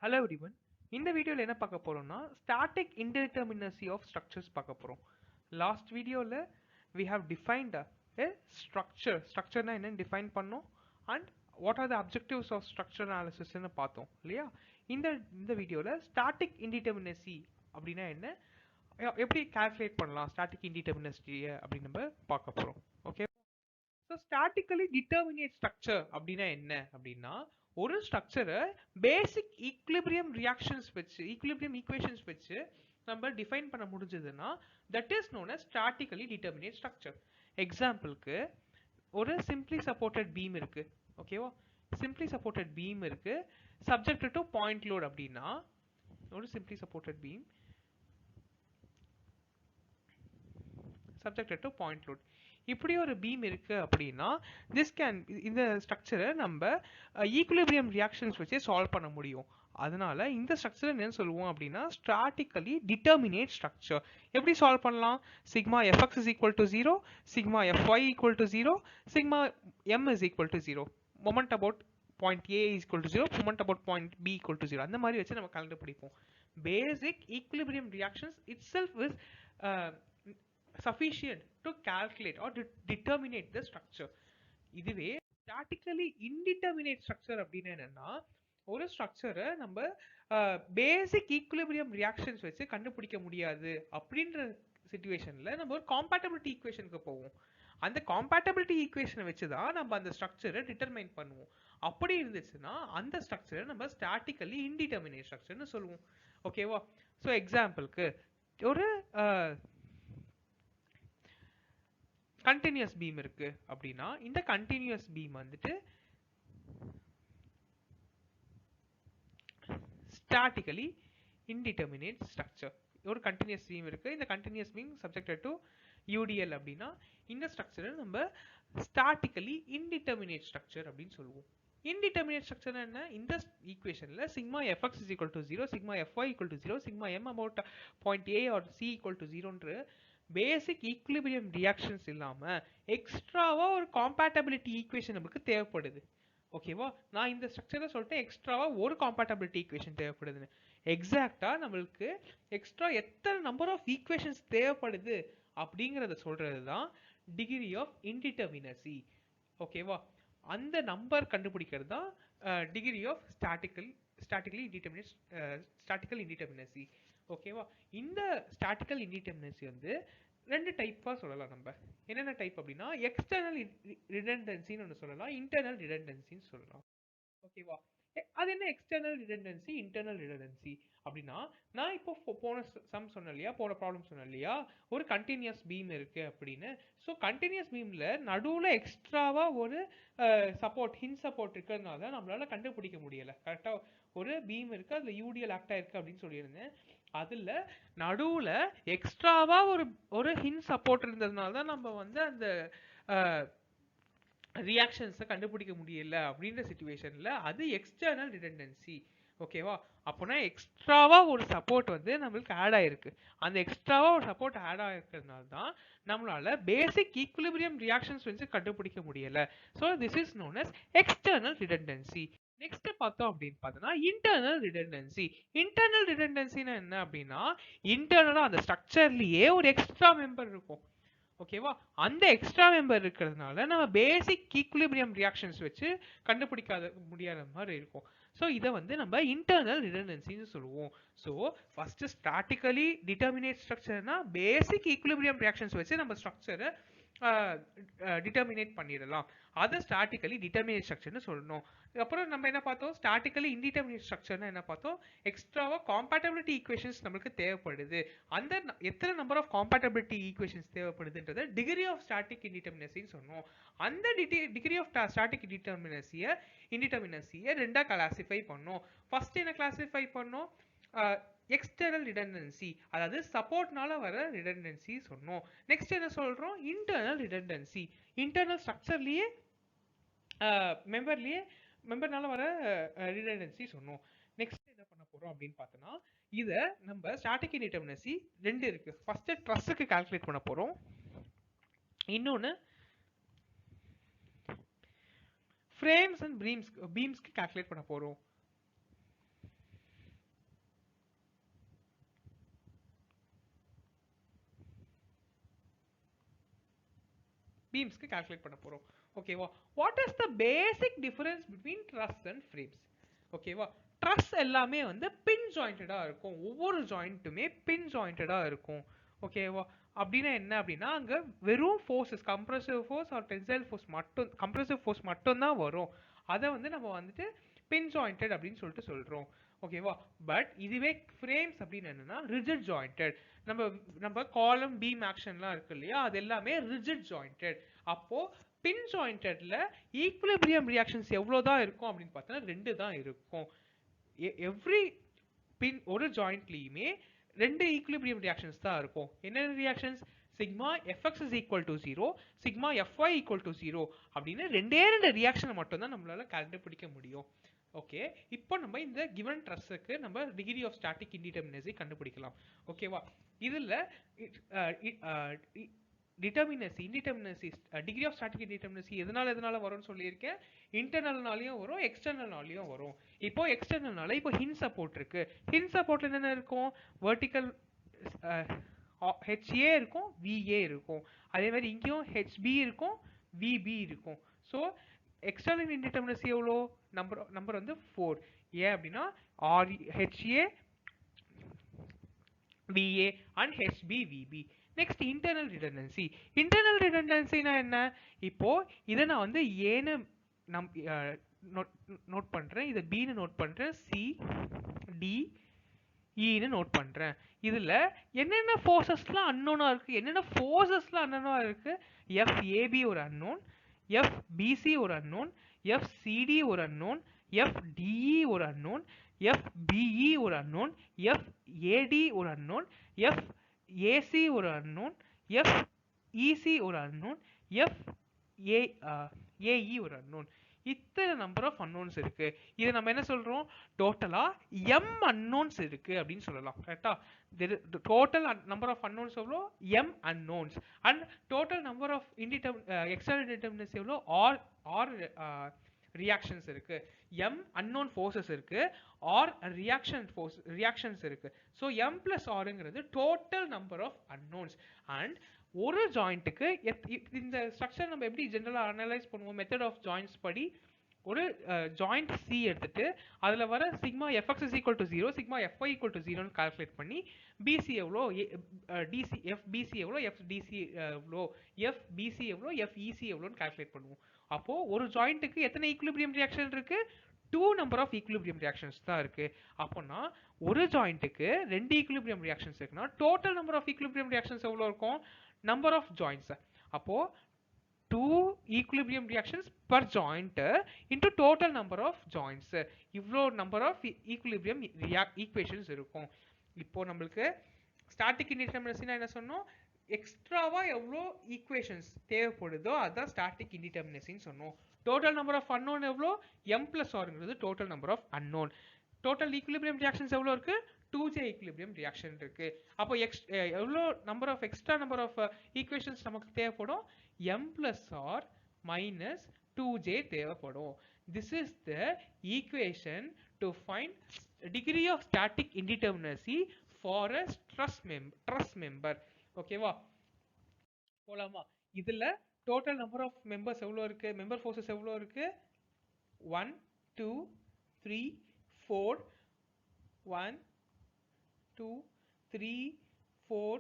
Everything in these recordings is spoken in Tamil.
Hello everyone. இந்த வீடியோல என்ன பார்க்க போறோம்னா static indeterminacy of structures பார்க்க போறோம். Last வீடியோல we have defined a structure. Structureனா என்னன்னு define பண்ணோம் and what are the objectives of structure analysis ன்னு பார்த்தோம் இல்லையா? இந்த இந்த வீடியோல static indeterminacy அப்படின்னா என்ன? எப்படி calculate பண்ணலாம் static indeterminacy அப்படின்னு நம்ம பார்க்க போறோம். Okay. So statically determinate structure அப்படின்னா என்ன அப்படின்னா ஒரு ஸ்ட்ரக்சரை பேசிக் ஈக்குலிபிரியம் ரியாக்ஷன்ஸ் வச்சு ஈக்குலிபிரியம் ஈக்குவேஷன்ஸ் வச்சு நம்ம டிஃபைன் பண்ண முடிஞ்சதுன்னா that is known as statically determinate structure. எக்ஸாம்பிளுக்கு ஒரு சிம்பிளி சப்போர்ட்டட் பீம் இருக்கு. ஓகேவா? சிம்பிளி சப்போர்ட்டட் பீம் இருக்கு சப்ஜெக்ட் டு பாயிண்ட் லோட் அப்படின்னா ஒரு simply supported beam subject to point load இப்படி ஒரு பீம் இருக்கு அப்படின்னா இந்த ஸ்ட்ரக்சரை நம்ம ஈக்குலிபிரியம் ரியாக்ஷன்ஸ் வச்சு சால்வ் பண்ண முடியும். அதனால இந்த ஸ்ட்ரக்சர் என்ன சொல்லுவோம் அப்படின்னா ஸ்டாட்டிக்கலி டிட்டர்மினேட் ஸ்ட்ரக்சர். எப்படி சால்வ் பண்ணலாம்? Sigma FX is equal to 0, sigma FY equal to 0, sigma M is equal to 0, moment about point A is equal to 0, moment about point B equal to 0. அந்த மாதிரி வச்சு நம்ம கண்டுபிடிப்போம். Basic equilibrium reactions itself is sufficient to calculate or determinate the structure. இதுவே statically indeterminate structure அப்படின்னா என்னன்னா ஒரு ஸ்ட்ரக்சரை நம்ம பேசிக் ஈக்குலிபிரியம் ரியாக்ஷன்ஸ் வச்சு கண்டுபிடிக்க முடியாது அப்படின்ற சிச்சுவேஷன்ல நம்ம ஒரு காம்பேட்டபிலிட்டி ஈக்குவேஷனுக்கு போவோம். அந்த காம்பேட்டபிலிட்டி ஈக்குவேஷனை வச்சு தான் நம்ம அந்த ஸ்ட்ரக்சரை டிட்டர்மைன் பண்ணுவோம். அப்படி இருந்துச்சுன்னா அந்த ஸ்ட்ரக்சரை நம்ம ஸ்டாட்டிக்கலி இன்டிட்டர்மினேட் ஸ்ட்ரக்சர்னு சொல்லுவோம். ஓகேவா? ஸோ எக்ஸாம்பிளுக்கு ஒரு கண்டினியூஸ் பீம் இருக்கு அப்படின்னா இந்த கண்டினியூஸ் பீம் வந்துட்டு ஸ்டாட்டிக்கலி இன்டிட்டர்மினேட் ஸ்ட்ரக்சர். ஒரு கண்டினியூஸ் பீம் இருக்கு, இந்த continuous beam subjected to UDL அப்படின்னா இந்த ஸ்ட்ரக்சரை நம்ம ஸ்டாட்டிக்கலி இன்டிட்டர்மினேட் ஸ்ட்ரக்சர் அப்படின்னு சொல்லுவோம். இன்டிட்டர்மினேட் ஸ்ட்ரக்சர் என்ன? இந்த ஈக்குவேஷன்ல sigma FX is equal to 0, sigma FY equal to 0, sigma M about point A or C equal to 0ன்ற பேசிக் ஈக்குலிபிரியம் ரியாக்ஷன்ஸ் இல்லாம எக்ஸ்ட்ராவா ஒரு காம்பேட்டபிலிட்டி ஈக்குவேஷன் நமக்கு தேவைப்படுது. ஓகேவா? நான் இந்த ஸ்ட்ரக்சரை சொல்லிட்டு எக்ஸ்ட்ராவா ஒரு காம்பேட்டபிலிட்டி ஈக்குவேஷன் தேவைப்படுதுன்னு. எக்ஸாக்டா நம்மளுக்கு எக்ஸ்ட்ரா எத்தனை நம்பர் ஆஃப் ஈக்குவேஷன்ஸ் தேவைப்படுது அப்படிங்கறத சொல்றது தான் டிகிரி ஆஃப் இன்டிட்டர்மினசி. ஓகேவா? அந்த நம்பர் கண்டுபிடிக்கிறது தான் டிகிரி ஆஃப் ஸ்டாட்டிக்கலி இன்டிட்டர்மினசி. ஓகேவா? இந்த ஸ்டாட்டிக்கல் இன்டிட்டர்மினசி வந்து ரெண்டு டைப்பா சொல்லலாம். நம்ம என்னென்ன டைப் அப்படின்னா எக்ஸ்டர்னல் ரிடண்டன்சின்னு ஒன்று சொல்லலாம், இன்டர்னல் ரிடண்டன்சின்னு சொல்லலாம். ஓகேவா? அது என்ன எக்ஸ்டர்னல் ரிடண்டன்சி, இன்டர்னல் ரிடண்டன்சி அப்படின்னா நான் இப்போ போன சம் சொன்னேன் இல்லையா, போன ப்ராப்ளம் சொன்னேன் இல்லையா, ஒரு கண்டினியூஸ் பீம் இருக்கு அப்படின்னு. ஸோ கண்டினியூஸ் பீம்ல நடுவில் எக்ஸ்ட்ராவா ஒரு சப்போர்ட் ஹின் சப்போர்ட் இருக்கிறதுனால நம்மளால கண்டுபிடிக்க முடியல. கரெக்டா ஒரு பீம் இருக்கு, அதுல யூடிஎல் ஆக்ட் ஆயிருக்கு அப்படின்னு சொல்லியிருந்தேன். அதுல நடுவுல எக்ஸ்ட்ராவா ஒரு ஹின் சப்போர்ட் இருந்ததுனால தான் நம்ம வந்து அந்த ரியாக்ஷன்ஸை கண்டுபிடிக்க முடியல அப்படின்ற சிச்சுவேஷன்ல அது எக்ஸ்டர்னல் ரிடண்டன்சி. ஓகேவா? அப்போனா எக்ஸ்ட்ராவா ஒரு சப்போர்ட் வந்து நம்மளுக்கு ஆட் ஆயிருக்கு. அந்த எக்ஸ்ட்ராவா ஒரு சப்போர்ட் ஆட் ஆயிருக்கிறதுனால தான் நம்மளால பேசிக் ஈக்குலிபிரியம் ரியாக்ஷன்ஸ் வந்து கண்டுபிடிக்க முடியல. So this is known as external redundancy. Next பார்த்தோம் அப்படின்னு பார்த்தோம்னா இன்டர்னல் ரிடண்டன்சி. இன்டர்னல் ரிடண்டன்சினா என்ன அப்படின்னா இன்டர்னலா அந்த ஸ்ட்ரக்சர்லயே ஒரு எக்ஸ்ட்ரா மெம்பர் இருக்கும். ஓகேவா? அந்த எக்ஸ்ட்ரா மெம்பர் இருக்கிறதுனால நம்ம பேசிக் ஈக்குலிபிரியம் ரியாக்ஷன்ஸ் வச்சு கண்டுபிடிக்காத முடியாத மாதிரி இருக்கும். ஸோ இதை வந்து நம்ம இன்டர்னல் ரிடண்டன்சின்னு சொல்லுவோம். ஸோ ஃபர்ஸ்ட் ஸ்டாட்டிக்கலி டிட்டர்மினேட் ஸ்ட்ரக்சர்னா பேசிக் ஈக்குலிபிரியம் ரியாக்ஷன்ஸ் வச்சு நம்ம ஸ்ட்ரக்சரை டிட்டர்மினேட் பண்ணிடலாம். அதை ஸ்டாட்டிக்கலி டிட்டர்மினேட் ஸ்ட்ரக்சர்னு சொல்லணும். அப்புறம் நம்ம என்ன பார்த்தோம்? ஸ்டாட்டிக்கலி இன்டிட்டர்மினேட் ஸ்ட்ரக்சர்னா என்ன பார்த்தோம்? எக்ஸ்ட்ராவா காம்பேட்டபிலிட்டி ஈக்குவேஷன்ஸ் நமக்கு தேவைப்படுது. அந்த எத்தனை நம்பர் ஆஃப் காம்பேட்டபிலிட்டி ஈக்குவேஷன்ஸ் தேவைப்படுதுன்றத டிகிரி ஆஃப் ஸ்டாட்டிக் இன்டிட்டர்மினசின்னு சொன்னோம். அந்த டிகிரி ஆஃப் ஸ்டாட்டிக் இன்டிட்டர்மினசியை ரெண்டா கிளாசிஃபை பண்ணோம். ஃபர்ஸ்ட் என்ன கிளாசிஃபை பண்ணோம்? எக்ஸ்டர்னல் ரிடண்டன்சி, அதாவது சப்போர்ட்னால வர ரிடண்டன்சி சொன்னோம். நெக்ஸ்ட் என்ன சொல்றோம்? Internal redundancy. இன்டர்னல் ஸ்ட்ரக்சர்லயே மெம்பர்னால வர ரிடண்டன்சி சொன்னோம். நெக்ஸ்ட் என்ன பண்ண போறோம் அப்படின்னு பார்த்தோம்னா இதை நம்ம ஸ்டாட்டிக் இன்டிட்டர்மினசி ரெண்டு இருக்கு. ஃபர்ஸ்ட் ட்ரஸ்ஸுக்கு கால்குலேட் பண்ண போறோம், இன்னொன்னு ஃப்ரேம்ஸ் அண்ட் பீம்ஸ்க்கு கால்குலேட் பண்ண போறோம். பீம்ஸ்க்கு கால்குலேட் பண்ண போறோம். ஓகேவா? What is the basic difference between dress and frames? ஓகேவா? ட்ரஸ் எல்லாமே வந்து பின் ஜாயிண்டடா இருக்கும். ஒவ்வொரு ஜாயிண்ட்டுமே பின் ஜாயிண்டடா இருக்கும். ஓகேவா? அப்படின்னா என்ன அப்படின்னா அங்க வெறும் forces compressive fours are tensile force மட்டும் கம்ப்ரசிவ் ஃபோர்ஸ் மட்டும் தான் வரும். அதை வந்து நம்ம வந்துட்டு பின் ஜாயிண்டட் அப்படின்னு சொல்லிட்டு சொல்றோம். ஓகேவா? பட் இதுவே ஃப்ரேம்ஸ் அப்படின்னு என்னன்னா ரிஜிட் ஜாயிண்டட். நம்ம நம்ம காலம் பீம் ஆக்ஷன்லாம் இருக்கு இல்லையா, அது எல்லாமே ரிஜிட் ஜாயிண்டட். அப்போ பின் ஜாயிண்டட்ல ஈக்குலிபிரியம் ரியாக்ஷன்ஸ் எவ்வளவுதான் இருக்கும் அப்படின்னு பார்த்தா 2 தான் இருக்கும். எவ்ரி பின் ஒரு ஜாயிண்ட்லயுமே 2 ஈக்குலிபிரியம் ரியாக்ஷன்ஸ் தான் இருக்கும். என்னென்ன reactions? Sigma FX is equal to 0, sigma FY equal to 0 அப்படின்னு 2 ரியாக்ஷனை மட்டும் தான் நம்மளால கண்டுபிடிக்க முடியும். ஓகே, இப்போ நம்ம இந்த கிவன் ட்ரஸ்ஸுக்கு நம்ம டிகிரி ஆஃப் ஸ்டாட்டிக் இன்டிடெர்மினசி கண்டுபிடிக்கலாம். ஓகேவா? இதுல இன்டிடெர்மினசி டிகிரி ஆஃப் ஸ்டாட்டிக் இன்டிடெர்மினசி எதனால வரும்னு சொல்லியிருக்கேன். இன்டர்னல்னாலையும் வரும், எக்ஸ்டர்னல்னாலையும் வரும். இப்போ எக்ஸ்டர்னல்னால இப்போ ஹின் சப்போர்ட் இருக்கு. ஹின் சப்போர்ட்ல என்னென்ன இருக்கும்? வெர்டிக்கல் HA இருக்கும், VA இருக்கும். அதே மாதிரி இங்கேயும் HB இருக்கும், VB இருக்கும். ஸோ எக்ஸ்டர்னல் இன்டிடெர்மினசி எவ்வளோ? நம்பர் வந்து 4. ஏன் அப்படின்னா HA VA and HB VB. Next internal redundancy. Internal ரிடண்டன்சினா என்ன? இப்போ இதை நான் வந்து ஏன்னு நோட் பண்றேன், இதை பின்னு நோட் பண்றேன், சி டி ஈன்னு நோட் பண்றேன். இதுல என்னென்ன ஃபோர்ஸஸ்லாம் அன்னோனா இருக்கு, என்னென்ன ஃபோர்ஸஸ்லாம் அன்னோனா இருக்கு? FAB ஒரு அன்னோன், FBC ஒரு அன்னோன், FCD ஒரு அன்னோன், FDE ஒரு அன்னோன், FBE ஒரு அன்னோன், FAD ஒரு அன்னோன், FAC ஒரு அன்னோன், FEC ஒரு அன்னோன், FAE ஒரு அன்னோன். இத்தனை நம்பர் ஆஃப் அன்னோன்ஸ் இருக்கு. இதை நம்ம என்ன சொல்றோம்? டோட்டலா m அன்னோன்ஸ் இருக்கு அப்படின்னு சொல்லலாம். கரெக்டா? டோட்டல் நம்பர் ஆஃப் அன்னோன்ஸ் எவ்வளோ? m unknowns. And total number of external indeterminacy எவ்வளோ? ஆர் ரியாக்ஷன்ஸ் இருக்கு. m அன்னோன் ஃபோர்ஸஸ் இருக்கு, ஆர் ரியாக்ஷன்ஸ் இருக்கு. ஸோ m பிளஸ் ஆர்ங்கிறது total number of unknowns. And ஒரு ஜாயிண்ட்டுக்கு இந்த ஸ்ட்ரக்சர் நம்ம எப்படி ஜெனரலா அனலைஸ் பண்ணுவோம்? மெத்தட் ஆஃப் ஜாயிண்ட்ஸ் படி ஒரு ஜாயிண்ட் சி எடுத்துட்டு அதுல வர sigma FX is equal to 0, sigma FY equal to 0ன்னு கால்குலேட் பண்ணி பிசி எவ்வளோ, டிசி எஃப்பிசி எவ்வளோ, எஃப்டிசி எவ்வளோ, எஃப்பிசி எவ்வளோ, எஃப்இசி எவ்வளோன்னு கால்குலேட் பண்ணுவோம். அப்போ ஒரு ஜாயிண்ட்டுக்கு எத்தனை ஈக்குலிபிரியம் ரியாக்ஷன் இருக்கு? 2 நம்பர் ஆஃப் ஈக்குலிபிரியம் ரியாக்ஷன்ஸ் தான் இருக்கு. அப்போனா ஒரு ஜாயிண்ட்டுக்கு 2 ஈக்குலிபிரியம் ரியாக்ஷன்ஸ் இருக்குன்னா total number of equilibrium reactions எவ்வளோ இருக்கும்? Number of joints. அப்போ 2 equilibrium reactions per joint into total number of joints. இவ்வளோ நம்பர் ஆஃப் equilibrium equations இருக்கும். இப்போ நம்மளுக்கு ஸ்டாட்டிக் இன்டிடெர்மினசினா என்ன சொன்னோம்? எக்ஸ்ட்ராவா எவ்வளோ ஈக்குவேஷன்ஸ் தேவைப்படுதோ அதுதான் ஸ்டாட்டிக் இன்டிடெர்மினசின்னு சொன்னோம். டோட்டல் நம்பர் ஆஃப் அன்னோன் எவ்வளோ? m பிளஸ் ஆர்ங்கிறது total number of unknown. Total equilibrium reactions எவ்வளோ இருக்கு? 2J ஈக்குலிபிரியம் ரியாக்ஷன் இருக்கு. அப்போ எவ்வளோ number of extra number of equations நமக்கு தேவைப்படும்? m plus r minus 2J தேவைப்படும். This is the equation to find degree of static indeterminacy for a truss member. ஓகேவா? போலாமா? இதுல டோட்டல் நம்பர் ஆஃப் மெம்பர்ஸ் எவ்வளோ இருக்கு? மெம்பர் ஃபோர்ஸஸ் எவ்வளோ இருக்கு? 1 2 3 4 1 2 3 4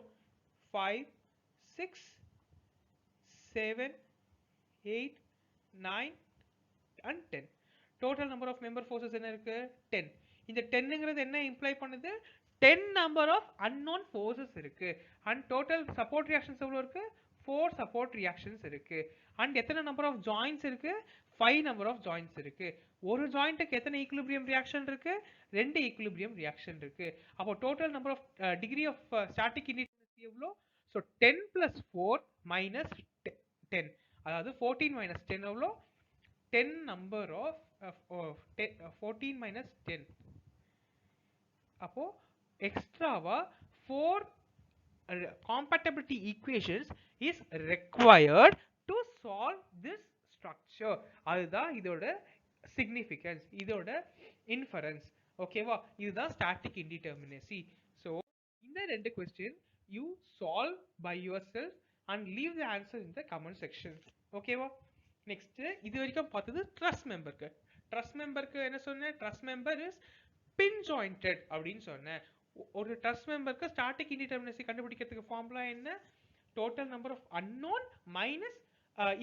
5 6 7 8 9 and 10. Total number of member forces என்ன இருக்கு? 10. இந்த 10ங்கிறது என்ன இம்ப்ளை பண்ணுது? 10 நம்பர் ஆஃப் அன்னோன் ஃபோர்ஸஸ் இருக்கு. அண்ட் டோட்டல் சப்போர்ட் ரியாக்ஷன்ஸ் எவ்வளோ இருக்கு? 4 சப்போர்ட் ரியாக்ஷன்ஸ் இருக்கு. அண்ட் எத்தனை நம்பர் ஆஃப் ஜாயின்ஸ் இருக்கு? 5 நம்பர் ஆஃப் ஜாயின்ஸ் இருக்கு. ஒரு ஜாயிண்ட்டுக்கு எத்தனை ஈக்குலிபிரியம் ரியாக்ஷன் இருக்கு? 2 ஈக்குலிபிரியம் ரியாக்ஷன் இருக்கு. அப்போ total number of degree of static indeterminacy எவ்வளோ? ஸோ 10 பிளஸ் 4 மைனஸ் 10, அதாவது 14 மைனஸ் 10 எவ்வளோ? 10 நம்பர் ஆஃப் 14 மைனஸ் 10. அப்போ எக்ஸ்ட்ராவா 4 compatibility equations is required to solve this structure. அதுதான் இதோட significance, இதோட inference. ஓகேவா? இதுதான் static indeterminacy. So இந்த ரெண்டு question you solve by yourself and leave the answer in the comment section. ஓகேவா? நெக்ஸ்ட் இது வரைக்கும் பார்த்தது ட்ரஸ்ட் மெம்பருக்கு. ட்ரஸ்ட் மெம்பருக்கு என்ன சொன்னேன்? Trust member is been jointed அப்படின்னு சொன்னேன். ஒரு ட்ரஸ்ட் மெம்பருக்கு ஸ்டாட்டிக் இன்டிடெர்மினசி கண்டுபிடிக்கிறதுக்கு ஃபார்முலா என்ன? Total number of unknown minus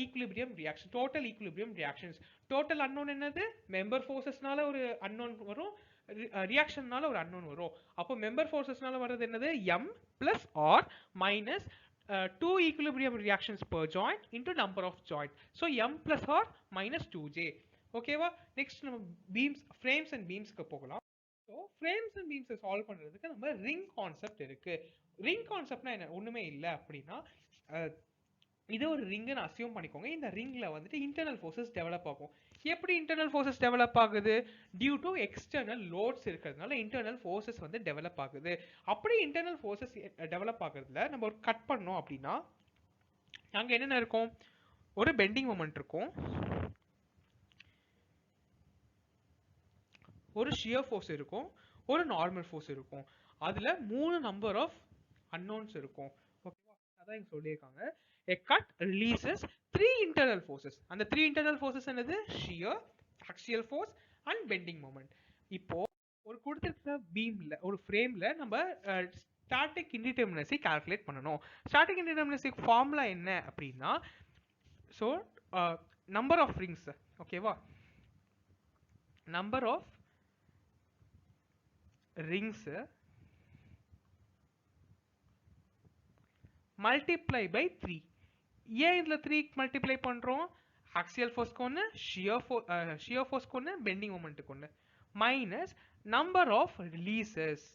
equilibrium reaction, total equilibrium reactions. Total unknown என்னது? மெம்பர் ஃபோர்ஸஸ்னால ஒரு அன்னோன் வரும், ரியாக்ஷன்னால ஒரு அன்னோன் வரும். அப்போ மெம்பர் ஃபோர்ஸஸ்னால வர்றது என்னது? m plus r minus 2 equilibrium reactions per joint into number of joint. So m plus r minus 2j. ஓகேவா? நெக்ஸ்ட் நம்ம பீம்ஸ், ஃப்ரேம்ஸ் அண்ட் பீம்ஸ்க்கு போகலாம். ஸோ ஃப்ரேம்ஸ் அண்ட் பீம்ஸை சால்வ் பண்ணுறதுக்கு நம்ம ரிங் கான்செப்ட் இருக்கு. ரிங் கான்செப்ட்னா என்ன? ஒன்றுமே இல்லை அப்படின்னா இது ஒரு ரிங்குன்னு அசியூம் பண்ணிக்கோங்க. இந்த ரிங்ல வந்துட்டு இன்டர்னல் ஃபோர்ஸஸ் டெவலப் ஆகும். எப்படி இன்டர்னல் ஃபோர்ஸஸ் டெவலப் ஆகுது? டியூ டு எக்ஸ்டர்னல் லோட்ஸ் இருக்கிறதுனால இன்டர்னல் ஃபோர்ஸஸ் வந்து டெவலப் ஆகுது. அப்படி இன்டர்னல் ஃபோர்ஸஸ் டெவலப் ஆகுறதுல நம்ம ஒரு கட் பண்ணோம் அப்படின்னா அங்கே என்னென்ன இருக்கும்? ஒரு பெண்டிங் மொமெண்ட் இருக்கும், ஒரு ஷியர் ஃபோர்ஸ் இருக்கும், ஒரு நார்மல் ஃபோர்ஸ் இருக்கும். அதில் 3 நம்பர் ஆஃப் அன்னோன்ஸ் இருக்கும். ஓகேவா? அதான் இங்கே சொல்லியிருக்காங்க. A cut releases 3 internal forces. அந்த 3 internal forces என்னது? shear, axial force and bending moment. இப்போ ஒரு கொடுத்திருக்கிற பீம்ல, ஒரு ஃப்ரேம்ல நம்ம ஸ்டாட்டிக் இன்டிடெர்மினசி கால்குலேட் பண்ணணும். ஸ்டாட்டிக் இன்டிடெர்மினசி ஃபார்முலா என்ன அப்படின்னா, ஸோ நம்பர் ஆஃப் ரிங்ஸ், ஓகேவா? Number of rings multiply by 3. ஏன் இதுல 3 மல்டிப்ளை பண்றோம்? ஆக்சியல் ஃபோர்ஸ்க்கு ஒன்று, ஷியர் ஃபோர்ஸ்க்கு ஒன்று, பெண்டிங் மொமெண்ட்டுக்கு ஒன்று, மைனஸ் நம்பர் ஆஃப் ரிலீசஸ்.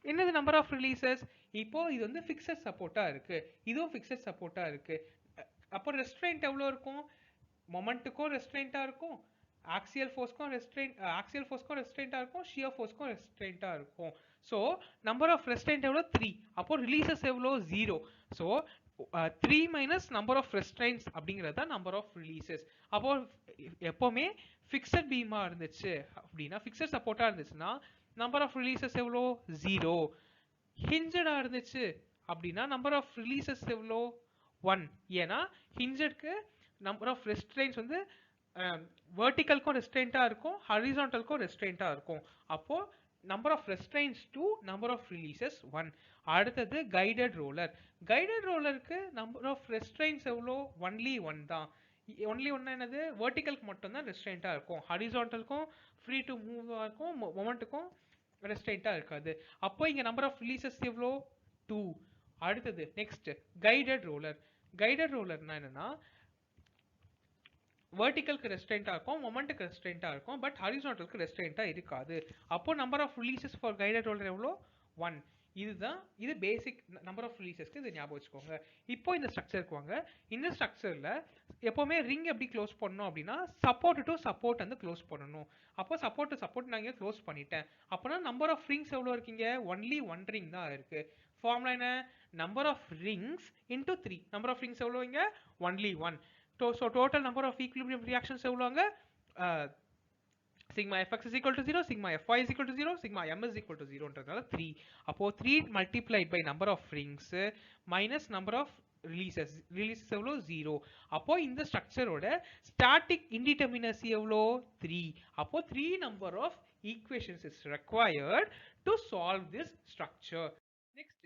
என்னது நம்பர் ஆஃப் ரிலீசஸ்? இப்போ இது வந்து ஃபிக்ஸட் சப்போர்ட்டா இருக்கு, இதுவும் ஃபிக்ஸட் சப்போர்ட்டா இருக்கு. அப்போ ரெஸ்ட்ரெயின்ட் எவ்வளோ இருக்கும்? மொமெண்ட்டுக்கும் ரெஸ்ட்ரெயின்ட்டா இருக்கும், ஆக்சியல் ஃபோர்ஸ்க்கும் ரெஸ்ட்ரெயின்ட்டா இருக்கும், ஷியர் ஃபோர்ஸ்க்கும் ரெஸ்ட்ரெயின்ட்டா இருக்கும். ஸோ நம்பர் ஆஃப் ரெஸ்ட்ரெயின்ட் எவ்வளோ? 3. அப்போ ரிலீசஸ் எவ்வளோ? 0. ஸோ 3 மைனஸ் நம்பர் ஆஃப் ரெஸ்ட்ரெயின்ட்ஸ் அப்படிங்கிறது தான் நம்பர் ஆஃப் ரிலீசஸ். அப்போ எப்போவுமே ஃபிக்ஸட் பீமா இருந்துச்சு அப்படின்னா, ஃபிக்ஸட் சப்போர்ட்டா இருந்துச்சுன்னா நம்பர் ஆஃப் ரிலீசஸ் எவ்வளோ? 0. ஹிஞ்சடா இருந்துச்சு அப்படின்னா நம்பர் ஆஃப் ரிலீசஸ் எவ்வளோ? 1. ஏன்னா ஹிஞ்சட்க்கு நம்பர் ஆஃப் ரெஸ்ட்ரெயின்ஸ் வந்து வெர்டிக்கல்க்கும் ரெஸ்ட்ரெயின்ட்டா இருக்கும், ஹரிசான்டல்க்கும் ரெஸ்ட்ரெயின்ட்டா இருக்கும். அப்போ number of restraints 2, number of releases 1. அடுத்தது கைடட் ரோலர். கைடட் ரோலருக்கு நம்பர் ஆஃப் ரெஸ்ட்ரெயின்ஸ் எவ்வளோ? ஒன்லி 1 தான். ஒன்லி 1 என்னது? வெர்டிக்கலுக்கு மட்டும் தான் ரெஸ்ட்ரெயின்ட்டா இருக்கும், ஹரிசான்டலுக்கும் ஃப்ரீ டு மூவ் இருக்கும், மொமெண்ட்டுக்கும் ரெஸ்ட்ரெயின்ட்டா இருக்காது. அப்போ இங்க நம்பர் ஆஃப் ரிலீசஸ் எவ்வளோ? 2. அடுத்தது நெக்ஸ்ட் கைடட் ரோலர். கைடட் ரோலர்னா என்னன்னா, வெர்டிக்கலுக்கு ரெஸ்ட்ரெயின்ட்டா இருக்கும், மொமெண்ட்டுக்கு ரெஸ்ட்ரெயின்ட்டா இருக்கும், பட் ஹரிசான்டலுக்கு ரெஸ்ட்ரெயின்ட்டா இருக்காது. அப்போ number of releases for guided roller எவ்வளோ? 1. இதுதான் இது பேசிக் நம்பர் ஆஃப் ரிலீசஸ்க்கு இது ஞாபகம் வச்சுக்கோங்க. இப்போ இந்த ஸ்ட்ரக்சருக்கு வாங்க. இந்த ஸ்ட்ரக்சரில் எப்போவுமே ரிங் எப்படி க்ளோஸ் பண்ணணும் அப்படின்னா, சப்போர்ட் டு சப்போர்ட் வந்து க்ளோஸ் பண்ணணும். அப்போ சப்போர்ட் டு சப்போர்ட் நான் இங்கே க்ளோஸ் பண்ணிட்டேன். அப்போனா நம்பர் ஆஃப் ரிங்ஸ் எவ்வளோ இருக்கீங்க? ஒன்லி 1 ரிங் தான் இருக்கு. ஃபார்முலா என்ன? Number of rings into 3. Number of rings எவ்வளோ இங்கே? Only 1. So total number of equilibrium reactions எவ்வளோங்க? sigma fx is equal to 0, sigma fy is equal to 0, sigma m is equal to 0ன்றதால 3. அப்போ 3 multiplied by number of rings minus number of releases எவ்வளோ? 0. அப்போ இந்த ஸ்ட்ரக்சரோட static indeterminacy எவ்வளோ? 3. அப்போ 3 number of equations is required to solve this structure. Next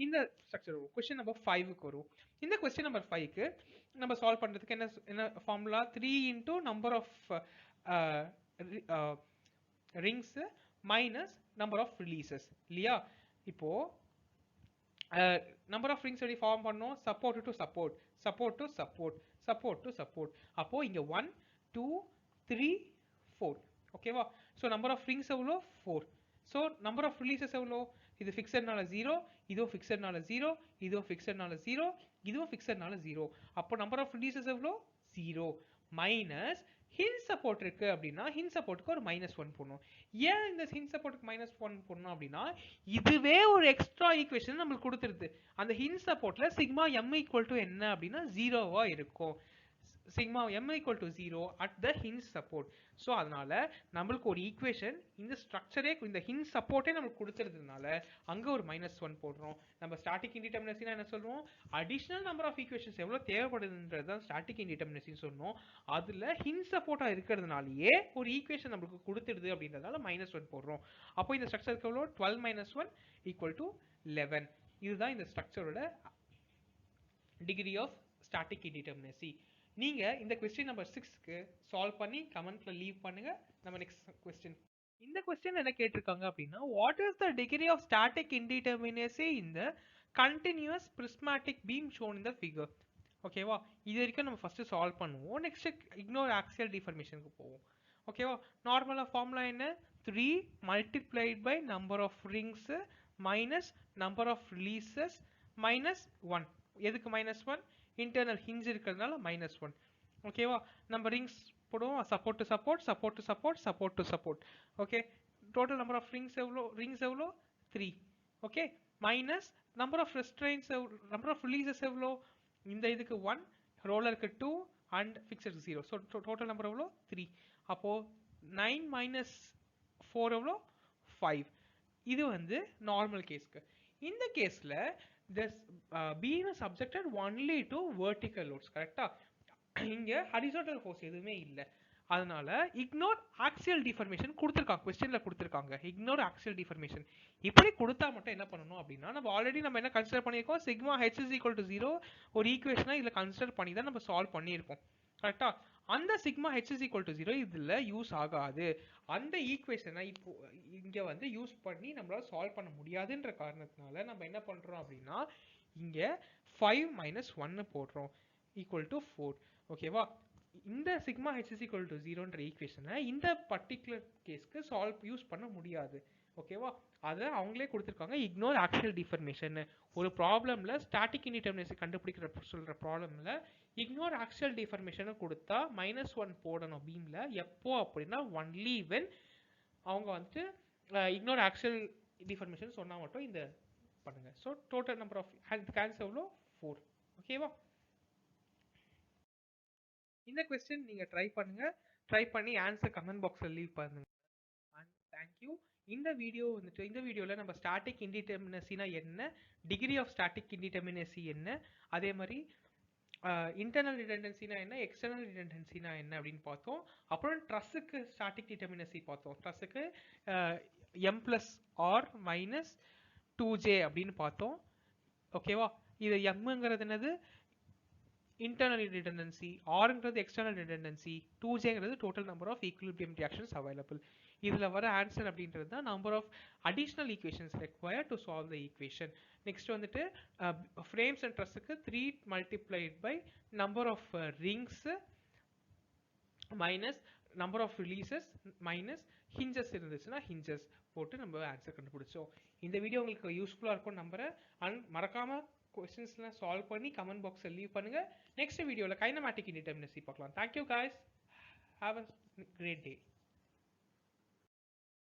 இந்த ஸ்ட்ரக்சர் கொஸ்டின் நம்பர் 5க்கு வரும். இந்த கொஸ்டின் நம்பர் 5க்கு நம்ம சால்வ் பண்றதுக்கு என்ன formula? 3 into number of rings minus number of releases இல்லையா? இப்போ நம்பர் ஆஃப் ரிங்ஸ் எப்படி ஃபார்ம் பண்ணோம்? Support to support, support to support, support to support. அப்போ இங்க 1 2 3 4. ஓகேவா? ஸோ நம்பர் ஆஃப் ரிங்ஸ் எவ்வளோ? 4. ஸோ நம்பர் ஆஃப் ரிலீசஸ் எவ்வளோ? இது ஃபிக்ஸட்னால 0, இதுவும் ஃபிக்ஸட்னால 0, இதுவும் ஃபிக்ஸட்னால 0, இதுவும் ஃபிக்ஸட்னால 0. அப்போ நம்பர் ஆஃப் ரிலீசஸ் எவ்வளோ? 0 மைனஸ் ஹிஞ்ச் சப்போர்ட் இருக்கு அப்படின்னா ஹிஞ்ச் சப்போர்ட்டுக்கு ஒரு -1 போடணும். ஏன் இந்த ஹிஞ்ச் சப்போர்ட்டுக்கு -1 போடணும் அப்படின்னா, இதுவே ஒரு எக்ஸ்ட்ரா ஈக்குவேஷன் நம்மளுக்கு கொடுத்துருது. அந்த ஹிஞ்ச் சப்போர்ட்ல சிக்மா m ஈக்குவல் டு என்ன அப்படின்னா 0வா இருக்கும். சிக்மா m equal to 0 at the hinge support. So அதனால நம்மளுக்கு ஒரு ஈக்குவேஷன் இந்த ஸ்ட்ரக்சரே இந்த ஹிஞ்ச் சப்போர்ட்டே நம்மளுக்கு கொடுத்துறதுனால அங்கே ஒரு -1 போடுறோம். நம்ம ஸ்டாட்டிக் இன்டிடெர்மினசினா என்ன சொல்லுவோம், அடிஷனல் நம்பர் ஆஃப் ஈக்குவேஷன்ஸ் எவ்வளோ தேவைப்படுதுன்றது தான் ஸ்டாட்டிக் இன்டிடெர்மினசின்னு சொன்னோம். அதில் ஹிஞ்ச் சப்போர்ட்டாக இருக்கிறதுனாலயே ஒரு ஈக்குவேஷன் நம்மளுக்கு கொடுத்துடுது அப்படின்றதால -1 போடுறோம். அப்போ இந்த ஸ்ட்ரக்சருக்கு எவ்வளோ 12 - 1 ஈக்குவல் டு 11. இதுதான் இந்த ஸ்ட்ரக்சரோட டிகிரி ஆஃப் ஸ்டாட்டிக் இன்டிடெர்மினசி. நீங்க இந்த கொஸ்டின் நம்பர் 6க்கு சால்வ் பண்ணி கமெண்ட்ல லீவ் பண்ணுங்க. நம்ம நெக்ஸ்ட் கொஸ்டின். இந்த கொஸ்டின் என்ன கேட்டிருக்காங்க அப்படின்னா, what is the degree of static indeterminacy in the continuous prismatic beam shown in the figure. ஓகேவா, இது வரைக்கும் நம்ம ஃபர்ஸ்ட் சால்வ் பண்ணுவோம். நெக்ஸ்ட் இக்னோர் ஆக்சியல் டிஃபர்மேஷனுக்கு போவோம். ஓகேவா, நார்மலா ஃபார்முலா என்ன, 3 multiplied by number of rings minus number of releases minus 1. எதுக்கு -1, இன்டர்னல் ஹிஞ்ச் இருக்கிறதுனால -1. ஓகேவா, நம்ம ரிங்ஸ் போடுவோம், support to support, support to support, support to support. Okay, total number of rings எவ்வளோ 3. Okay, minus number of restraints number of releases எவ்வளோ, இந்த இதுக்கு 1, ரோலருக்கு 2 and fixed 0. So total number எவ்வளோ 3. அப்போ 9 - 4 எவ்வளோ 5. இது வந்து நார்மல் கேஸ்க்கு. இந்த கேஸ்ல this beam is subjected only to vertical loads. கரெக்டா, இங்க ஹரிசாண்டல் ஃபோர்ஸ் எதுவுமே இல்லை. அதனால இக்னோர் ஆக்சியல் டிஃபர்மேஷன் கொடுத்துருக்காங்க, கொஸ்டின்ல கொடுத்துருக்காங்க. இக்னோர் ஆக்சியல் டிஃபர்மேஷன் இப்படி கொடுத்தா மட்டும் என்ன பண்ணணும் அப்படின்னா, நம்ம ஆல்ரெடி நம்ம என்ன கன்சிடர் பண்ணியிருக்கோம், sigma h is equal to 0 ஒரு ஈக்குவேஷனை இதில் கன்சிடர் பண்ணி தான் நம்ம சால்வ் பண்ணியிருக்கோம். கரெக்டா, அந்த sigma h is equal to 0 இதுல யூஸ் ஆகாது. அந்த ஈக்குவேஷனை இப்போ இங்க வந்து யூஸ் பண்ணி நம்மளால சால்வ் பண்ண முடியாதுன்ற காரணத்தினால நம்ம என்ன பண்றோம் அப்படின்னா, இங்க 5 - 1 போடுறோம் ஈக்குவல் டு 4. ஓகேவா, இந்த sigma h is equal to 0ன்ற ஈக்குவேஷனை இந்த பர்டிகுலர் கேஸ்க்கு யூஸ் பண்ண முடியாது. ஓகேவா, அதை அவங்களே கொடுத்துருக்காங்க, இக்னோர் ஆக்சியல் டிஃபர்மேஷன். ஒரு ப்ராப்ளம்ல ஸ்டாட்டிக் இன்டிடெர்மினசி கண்டுபிடிக்கிற சொல்ற ப்ராப்ளம்ல இக்னோர் ஆக்சியல் டிஃபர்மேஷனை கொடுத்தா -1 போடணும் பீம்ல. எப்போ அப்படின்னா, ஒன்லி வென் அவங்க வந்துட்டு இக்னோர் ஆக்சியல் டிஃபர்மேஷன் சொன்னா மட்டும் இந்த பண்ணுங்க. So total number of answer எவ்வளோ 4. ஓகேவா, இந்த கொஸ்டின் நீங்க ட்ரை பண்ணுங்க, ட்ரை பண்ணி ஆன்சர் கமெண்ட் பாக்ஸ்ல லீவ் பண்ணுங்க. And thank you. இந்த வீடியோவில் நம்ம ஸ்டாட்டிக் இன்டிடெர்மினசினா என்ன, டிகிரி ஆஃப் ஸ்டாட்டிக் இன்டிடெர்மினசி என்ன, அதே மாதிரி இன்டர்னல் ரிடண்டன்சினா என்ன, எக்ஸ்டர்னல் ரிடண்டன்சினா என்ன அப்படின்னு பார்த்தோம். அப்புறம் ட்ரஸுக்கு ஸ்டாட்டிக் டிட்டர்மினசி பார்த்தோம். ட்ரஸுக்கு m+r - 2j அப்படின்னு பார்த்தோம். ஓகேவா, இது mங்கிறது என்னது, இன்டர்னல் ரிடண்டன்சி, ஆர்ங்கிறது எக்ஸ்டர்னல் ரிடண்டன்சி, 2jங்கிறது total number of equilibrium reactions available. இதுல வர ஆன்சர் அப்படின்றது தான் number of additional equations required to solve the equation. Next வந்துட்டு ஃப்ரேம்ஸ் அண்ட் ட்ரஸ்ஸுக்கு 3 multiplied by number of rings minus number of releases minus hinges இருந்துச்சுன்னா ஹிஞ்சஸ் போட்டு நம்ம ஆன்சர் கண்டுபிடிச்சோம். இந்த வீடியோ உங்களுக்கு யூஸ்ஃபுல்லாக இருக்கும் நம்புறேன். அண்ட் மறக்காம கொஸ்டின்ஸ்லாம் சால்வ் பண்ணி கமெண்ட் பாக்ஸில் லீவ் பண்ணுங்க. நெக்ஸ்ட் வீடியோவில் கைனமேட்டிக் இன்டிடெர்மினசி பார்க்கலாம். Thank you guys, have a great day.